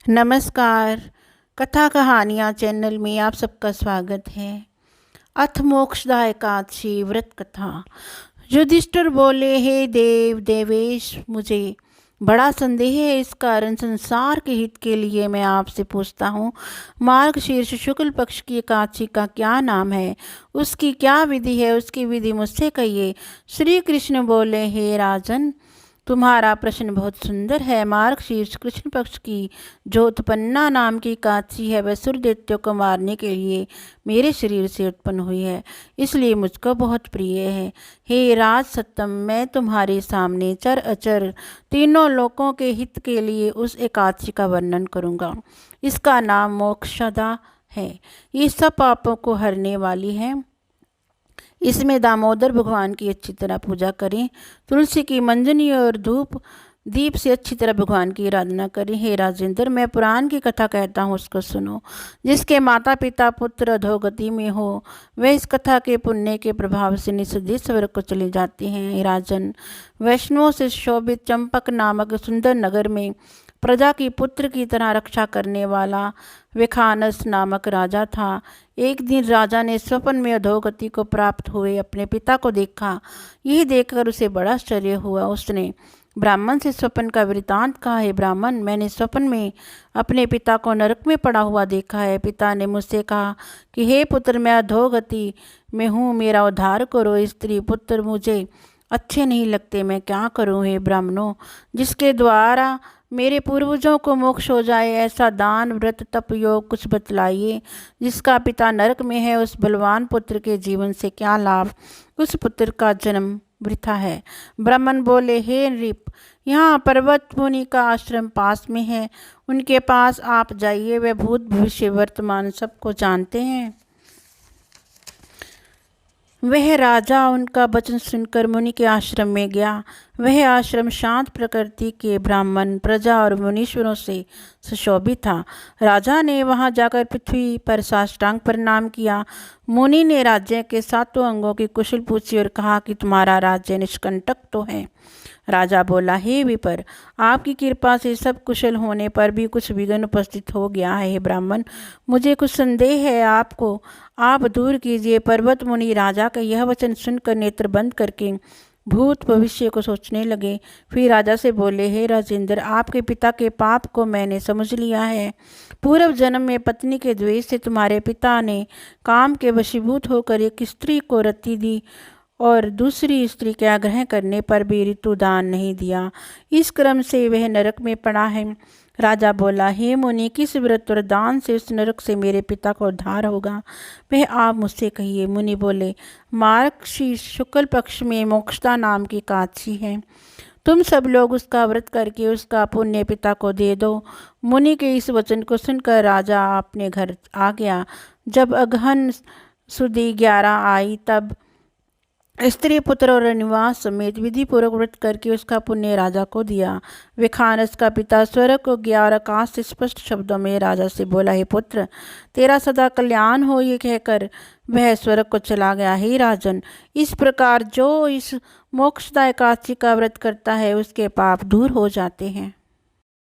नमस्कार। कथा कहानियाँ चैनल में आप सबका स्वागत है। अथ मोक्षदा एकादशी व्रत कथा। युधिष्ठिर बोले, हे देव देवेश, मुझे बड़ा संदेह है। इस कारण संसार के हित के लिए मैं आपसे पूछता हूँ, मार्गशीर्ष शुक्ल पक्ष की एकादशी का क्या नाम है, उसकी क्या विधि है, उसकी विधि मुझसे कहिए। श्री कृष्ण बोले, हे राजन, तुम्हारा प्रश्न बहुत सुंदर है। मार्गशीर्ष कृष्ण पक्ष की जो उत्पन्ना नाम की एकादशी है, वह सूर्य दैत्यों को मारने के लिए मेरे शरीर से उत्पन्न हुई है, इसलिए मुझको बहुत प्रिय है। हे राज सत्तम, मैं तुम्हारे सामने चर अचर तीनों लोकों के हित के लिए उस एकादशी का वर्णन करूँगा। इसका नाम मोक्षदा है। ये सब पापों को हरने वाली है। इसमें दामोदर भगवान की अच्छी तरह पूजा करें। तुलसी की मंजनी और धूप दीप से अच्छी तरह भगवान की आराधना करें। हे राजेंद्र, मैं पुराण की कथा कहता हूँ, उसको सुनो। जिसके माता पिता पुत्र अधोगति में हो, वह इस कथा के पुण्य के प्रभाव से निस्दिश स्वर्ग को चले जाते हैं। हे राजन, वैष्णवों से शोभित चंपक नामक सुंदर नगर में प्रजा की पुत्र की तरह रक्षा करने वाला विखानस नामक राजा था। एक दिन राजा ने स्वप्न में अधोगति को प्राप्त हुए अपने पिता को देखा। यह देखकर उसे बड़ा आश्चर्य हुआ। उसने ब्राह्मण से स्वप्न का वृतांत कहा। हे ब्राह्मण, मैंने स्वप्न में अपने पिता को नरक में पड़ा हुआ देखा है। पिता ने मुझसे कहा कि हे पुत्र, मैं अधोगति में हूँ, मेरा उद्धार करो। स्त्री पुत्र मुझे अच्छे नहीं लगते, मैं क्या करूँ। हे ब्राह्मणों, जिसके द्वारा मेरे पूर्वजों को मोक्ष हो जाए, ऐसा दान व्रत तप योग कुछ बतलाइए। जिसका पिता नरक में है, उस बलवान पुत्र के जीवन से क्या लाभ, उस पुत्र का जन्म वृथा है। ब्राह्मण बोले, हे नृप, यहाँ पर्वत मुनि का आश्रम पास में है, उनके पास आप जाइए। वे भूत भविष्य वर्तमान सबको जानते हैं। वह राजा उनका वचन सुनकर मुनि के आश्रम में गया। वह आश्रम शांत प्रकृति के ब्राह्मण प्रजा और मुनीश्वरों से सुशोभित था। राजा ने वहां जाकर पृथ्वी पर साष्टांग प्रणाम किया। मुनि ने राज्य के सातों अंगों की कुशल पूछी और कहा कि तुम्हारा राज्य निष्कंटक तो है। राजा बोला, हे विपर, आपकी कृपा से सब कुशल होने पर भी कुछ विघ्न उपस्थित हो गया है। हे ब्राह्मण, मुझे कुछ संदेह है, आप दूर कीजिए। पर्वत मुनि राजा का यह वचन सुनकर नेत्र बंद करके भूत भविष्य को सोचने लगे। फिर राजा से बोले, हे राजेंद्र, आपके पिता के पाप को मैंने समझ लिया है। पूर्व जन्म में पत्नी के द्वेष से तुम्हारे पिता ने काम के वशीभूत होकर एक स्त्री को रति दी और दूसरी स्त्री का ग्रहण करने पर भी ऋतुदान नहीं दिया। इस क्रम से वह नरक में पड़ा है। राजा बोला, हे मुनि, किस व्रत और दान से उस नरक से मेरे पिता को उद्धार होगा, वह आप मुझसे कहिए। मुनि बोले, मार्गशीर्ष शुक्ल पक्ष में मोक्षदा नाम की एकादशी है। तुम सब लोग उसका व्रत करके उसका पुण्य पिता को दे दो। मुनि के इस वचन को सुनकर राजा अपने घर आ गया। जब अगहन सुदी 11 आई, तब स्त्री पुत्र और निवास समेत विधि पूर्वक व्रत करके उसका पुण्य राजा को दिया। विखानस का पिता स्वर्ग को गया और आकाश से स्पष्ट शब्दों में राजा से बोला, हे पुत्र, तेरा सदा कल्याण हो। ये कहकर वह स्वर्ग को चला गया। हे राजन, इस प्रकार जो इस मोक्षदा एकादशी का व्रत करता है, उसके पाप दूर हो जाते हैं।